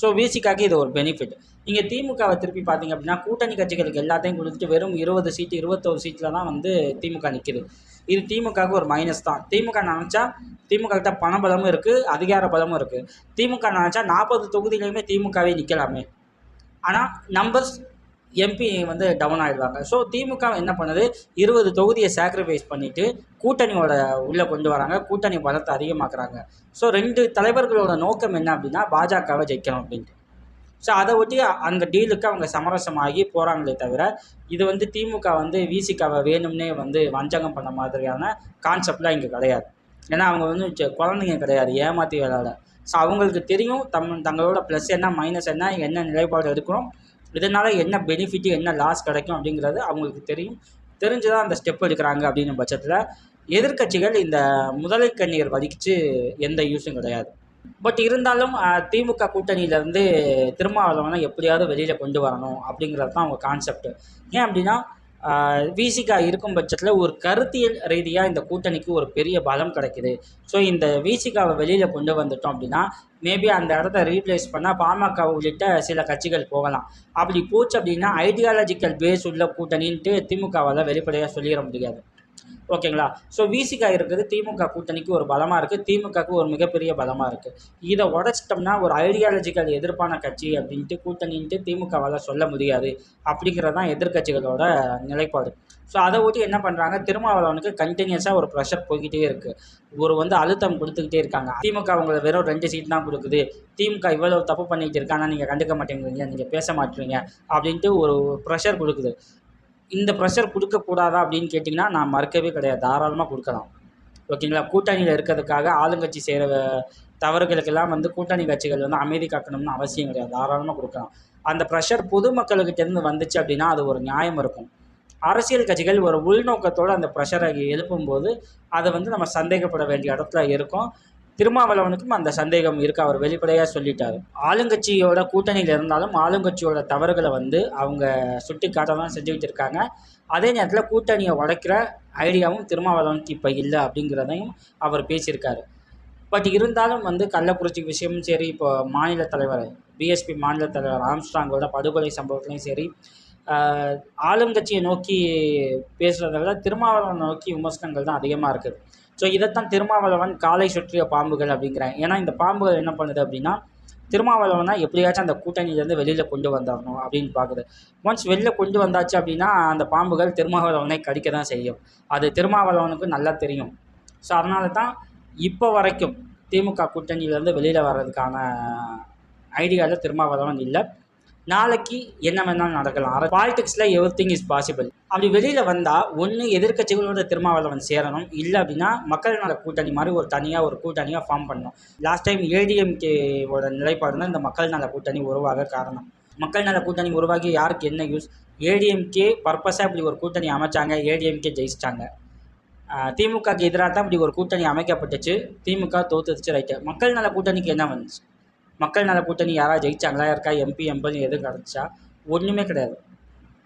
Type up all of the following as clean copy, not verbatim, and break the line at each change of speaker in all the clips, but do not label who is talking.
So விசிகாக்கு இது ஒரு benefit. இங்கே திமுகவை திருப்பி பார்த்தீங்க அப்படின்னா கூட்டணி கட்சிகளுக்கு எல்லாத்தையும் கொடுத்துட்டு வெறும் 20 சீட்டு 21 சீட்டில் தான் வந்து திமுக நிற்கிது. இது திமுகவுக்கு ஒரு மைனஸ் தான். திமுக நினச்சா திமுக கிட்ட பண பலமும் இருக்குது, அதிகார பலமும் இருக்குது. திமுக நினச்சா 40 தொகுதியிலையுமே திமுகவே நிற்கலாமே. ஆனால் நம்பர்ஸ் எம்பி வந்து டவுன் ஆகிடுவாங்க. ஸோ திமுக என்ன பண்ணுது, 20 தொகுதியை சாக்ரிஃபைஸ் பண்ணிவிட்டு கூட்டணியோட உள்ளே கொண்டு வராங்க, கூட்டணி பலத்தை அதிகமாக்குறாங்க. ஸோ 2 தலைவர்களோட நோக்கம் என்ன அப்படின்னா பாஜகவை ஜெயிக்கணும் அப்படின்ட்டு. ஸோ அதை ஒட்டி அந்த டீலுக்கு அவங்க சமரசமாகி போகிறாங்களே தவிர இது வந்து திமுக வந்து விசிகாவை வேணும்னே வந்து வஞ்சகம் பண்ண மாதிரியான கான்செப்ட்லாம் இங்கே கிடையாது. ஏன்னா அவங்க வந்து குழந்தைங்க கிடையாது, ஏமாற்றி விளையாட. ஸோ அவங்களுக்கு தெரியும் தங்களோட ப்ளஸ் என்ன மைனஸ் என்ன நிலைப்பாடு எடுக்கணும், இதனால் என்ன பெனிஃபிட்டு என்ன லாஸ் கிடைக்கும் அப்படிங்கிறது அவங்களுக்கு தெரியும். தெரிஞ்சு தான் அந்த ஸ்டெப் எடுக்கிறாங்க. அப்படின்ற பட்சத்தில் எதிர்க்கட்சிகள் இந்த முதலை கண்ணீர் வலிச்சு எந்த யூஸும் கிடையாது. பட் இருந்தாலும் திமுக கூட்டணியிலேருந்து திருமாவளவனை எப்படியாவது வெளியில் கொண்டு வரணும் அப்படிங்கிறது தான் அவங்க கான்செப்ட். ஏன் அப்படின்னா விசிகா இருக்கும் பட்சத்தில் ஒரு கருத்தியல் ரீதியாக இந்த கூட்டணிக்கு ஒரு பெரிய பலம் கிடைக்குது. ஸோ இந்த விசிகாவை வெளியில் கொண்டு வந்துட்டோம் அப்படின்னா மேபி அந்த இடத்த ரீப்ளேஸ் பண்ணால் பாமக உள்ளிட்ட சில கட்சிகள் போகலாம். அப்படி போச்சு அப்படின்னா ஐடியாலஜிக்கல் பேஸ் உள்ள கூட்டணின்ட்டு திமுகவால் வெளிப்படையாக சொல்லிட முடியாது. ஓகேங்களா? ஸோ விசிகா இருக்குது திமுக கூட்டணிக்கு ஒரு பலமாக இருக்குது, திமுகவுக்கு ஒரு மிகப்பெரிய பலமாக இருக்குது. இதை உடச்சிட்டோம்னா ஒரு ஐடியாலஜிக்கல் எதிர்ப்பான கட்சி அப்படின்ட்டு கூட்டணின்ட்டு திமுகவால் சொல்ல முடியாது. அப்படிங்கிறது தான் எதிர்க்கட்சிகளோட நிலைப்பாடு. ஸோ அதை ஒட்டி என்ன பண்ணுறாங்க, திருமாவளவனுக்கு கண்டினியூஸாக ஒரு ப்ரெஷர் போய்கிட்டே இருக்குது. ஒரு வந்து அழுத்தம் கொடுத்துக்கிட்டே இருக்காங்க. திமுக அவங்களை வெறும் 2 சீட் தான் கொடுக்குது, திமுக இவ்வளோ தப்பு பண்ணிகிட்டு இருக்காங்க, நீங்கள் கண்டுக்க மாட்டேங்கிறீங்க, நீங்கள் பேச மாட்டேறீங்க அப்படின்ட்டு ஒரு ப்ரெஷர் கொடுக்குது. இந்த ப்ரெஷர் கொடுக்கக்கூடாதா அப்படின்னு கேட்டிங்கன்னா நான் மறுக்கவே கிடையாது, தாராளமாக கொடுக்கலாம். ஓகேங்களா? கூட்டணியில் இருக்கிறதுக்காக ஆளுங்கட்சி செய்கிற தவறுகளுக்கெல்லாம் வந்து கூட்டணி கட்சிகள் வந்து அமைதி காக்கணும்னு அவசியம் கிடையாது, தாராளமாக கொடுக்கலாம். அந்த ப்ரெஷர் பொதுமக்களுக்கிட்டேருந்து வந்துச்சு அப்படின்னா அது ஒரு நியாயம் இருக்கும். அரசியல் கட்சிகள் ஒரு உள்நோக்கத்தோடு அந்த ப்ரெஷரை எழுப்பும்போது அதை வந்து நம்ம சந்தேகப்பட வேண்டிய இடத்துல இருக்கும். திருமாவளவனுக்கும் அந்த சந்தேகம் இருக்குது, அவர் வெளிப்படையாக சொல்லிட்டார். ஆளுங்கட்சியோட கூட்டணியில் இருந்தாலும் ஆளுங்கட்சியோட தவறுகளை வந்து அவங்க சுட்டி காட்ட தான் செஞ்சுக்கிட்டு இருக்காங்க. அதே நேரத்தில் கூட்டணியை உடைக்கிற ஐடியாவும் திருமாவளவனுக்கு இப்போ இல்லை அப்படிங்கிறதையும் அவர் பேசியிருக்காரு. பட் இருந்தாலும் வந்து கள்ளக்குறிச்சி விஷயமும் சரி, இப்போ மாநில தலைவர் பிஎஸ்பி மாநில தலைவர் ஆம்ஸ்ட்ராங்கோட படுகொலை சம்பவத்துலையும் சரி, ஆளுங்கட்சியை நோக்கி பேசுகிறத விட திருமாவளவன் நோக்கி விமர்சனங்கள் தான் அதிகமாக இருக்குது. ஸோ இதைத்தான் திருமாவளவன் காலை சுற்றிய பாம்புகள் அப்படிங்கிறாங்க. ஏன்னா இந்த பாம்புகள் என்ன பண்ணுது அப்படின்னா திருமாவளவனை எப்படியாச்சும் அந்த கூட்டணியிலேருந்து வெளியில் கொண்டு வந்துடணும் அப்படின்னு பார்க்குது. ஒன்ஸ் வெளியில் கொண்டு வந்தாச்சு அப்படின்னா அந்த பாம்புகள் திருமாவளவனை கடிக்க தான் செய்யும். அது திருமாவளவனுக்கு நல்லா தெரியும். ஸோ அதனால தான் இப்போ வரைக்கும் திமுக கூட்டணியிலேருந்து வெளியில் வர்றதுக்கான ஐடியாவில் திருமாவளவன் இல்லை. நாளைக்கு என்ன வேணாலும் நடக்கலாம். பாலிடிக்ஸில் எவ்ரிதிங் இஸ் பாசிபிள். அப்படி வெளியில் வந்தால் ஒன்று எதிர்க்கட்சிகளோட திருமாவளவன் சேரணும், இல்லை அப்படின்னா மக்கள் நல கூட்டணி மாதிரி ஒரு தனியாக ஒரு கூட்டணியாக ஃபார்ம் பண்ணணும். லாஸ்ட் டைம் ஏடிஎம்கேவோட நிலைப்பாடு தான் இந்த மக்கள் நல கூட்டணி உருவாக காரணம். மக்கள் நல கூட்டணி உருவாகி யாருக்கு என்ன யூஸ்? ஏடிஎம்கே பர்பஸாக இப்படி ஒரு கூட்டணி அமைச்சாங்க, ஏடிஎம்கே ஜெயிச்சிட்டாங்க. திமுகக்கு எதிராக தான் இப்படி ஒரு கூட்டணி அமைக்கப்பட்டுச்சு, திமுக தோத்துச்சு, ரைட்டு. மக்கள் நல கூட்டணிக்கு என்ன வந்துச்சு? மக்கள் நல கூட்டணி யாராவது ஜெயிச்சாங்களா? யாருக்கா எம்பி எதுவும் கிடச்சா? ஒன்றுமே கிடையாது.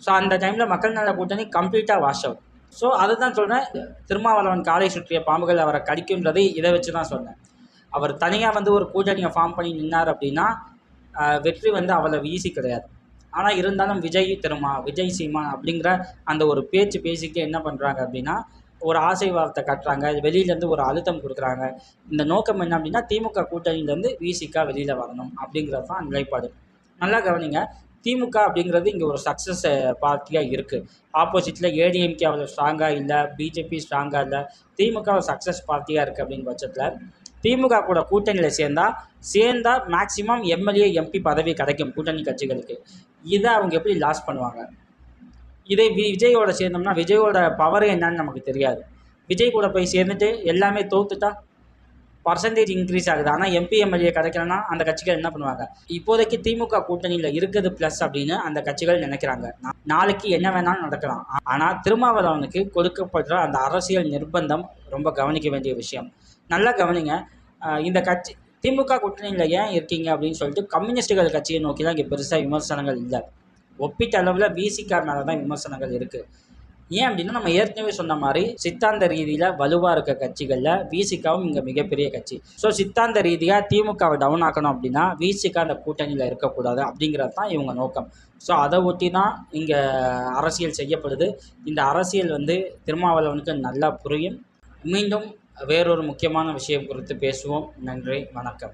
ஸோ அந்த டைமில் மக்கள் நல கூட்டணி கம்ப்ளீட்டாக வாஷ் அவுட். ஸோ அதை தான் சொல்கிறேன், திருமாவளவன் காலை சுற்றிய பாம்புகள் அவரை கடிக்குன்றதை இதை வச்சு தான் சொன்னேன். அவர் தனியாக வந்து ஒரு கூட்டணியை ஃபார்ம் பண்ணி நின்னார் அப்படின்னா வெற்றி வந்து அவ்வளோ ஈஸி கிடையாது. ஆனால் இருந்தாலும் விஜய் சீமான் அப்படிங்கிற அந்த ஒரு பேசிக்கிட்டு என்ன பண்ணுறாங்க அப்படின்னா ஒரு ஆசை வார்த்தை கட்டுறாங்க, வெளியிலேருந்து ஒரு அழுத்தம் கொடுக்குறாங்க. இந்த நோக்கம் என்ன அப்படின்னா திமுக கூட்டணியிலேருந்து விசிகா வெளியில் வரணும் அப்படிங்கிறது தான் நிலைப்பாடு. நல்லா கவனிங்க, திமுக அப்படிங்கிறது இங்கே ஒரு சக்ஸஸ் பார்ட்டியாக இருக்குது. ஆப்போசிட்டில் ஏடிஎம்கே அவ்வளோ ஸ்ட்ராங்காக இல்லை, பிஜேபி ஸ்ட்ராங்காக இல்லை, திமுக ஒரு சக்ஸஸ் பார்ட்டியாக இருக்குது. அப்படின்னு பட்சத்தில் திமுக கூட கூட்டணியில் சேர்ந்தால் மேக்சிமம் எம்எல்ஏ எம்பி பதவி கிடைக்கும் கூட்டணி கட்சிகளுக்கு. இதை அவங்க எப்படி லாஸ் பண்ணுவாங்க? இதே விஜயோட சேர்ந்தோம்னா விஜயோட பவர் என்னன்னு நமக்கு தெரியாது. விஜய் கூட போய் சேர்ந்துட்டு எல்லாமே தோத்துட்டா பர்சன்டேஜ் இன்க்ரீஸ் ஆகுது. ஆனால் எம்பி எம்எல்ஏ கிடைக்கலன்னா அந்த கட்சிகள் என்ன பண்ணுவாங்க? இப்போதைக்கு திமுக கூட்டணியில் இருக்குது ப்ளஸ் அப்படின்னு அந்த கட்சிகள் நினைக்கிறாங்க. நாளைக்கு என்ன வேணாலும் நடக்கலாம். ஆனால் திருமாவளவனுக்கு கொடுக்கப்படுற அந்த அரசியல் நிர்பந்தம் ரொம்ப கவனிக்க வேண்டிய விஷயம். நல்லா கவனிங்க, இந்த கட்சி திமுக கூட்டணியில் ஏன் இருக்கீங்க அப்படின்னு சொல்லிட்டு கம்யூனிஸ்டுகள் கட்சியை நோக்கி தான் இங்கே பெருசாக விமர்சனங்கள் இல்லை. ஒப்பீட்டு அளவில் விசிகா மேலே தான் விமர்சனங்கள் இருக்குது. ஏன் அப்படின்னா நம்ம ஏற்கனவே சொன்ன மாதிரி சித்தாந்த ரீதியில் வலுவாக இருக்க கட்சிகளில் விசிகாவும் இங்கே மிகப்பெரிய கட்சி. ஸோ சித்தாந்த ரீதியாக திமுகவை டவுன் ஆக்கணும் அப்படின்னா விசிக அந்த கூட்டணியில் இருக்கக்கூடாது அப்படிங்கிறது தான் இவங்க நோக்கம். ஸோ அதை ஒட்டி தான் இங்கே அரசியல் செய்யப்படுது. இந்த அரசியல் திருமாவளவனுக்கு நல்லா புரியும். மீண்டும் வேறொரு முக்கியமான விஷயம் குறித்து பேசுவோம். நன்றி, வணக்கம்.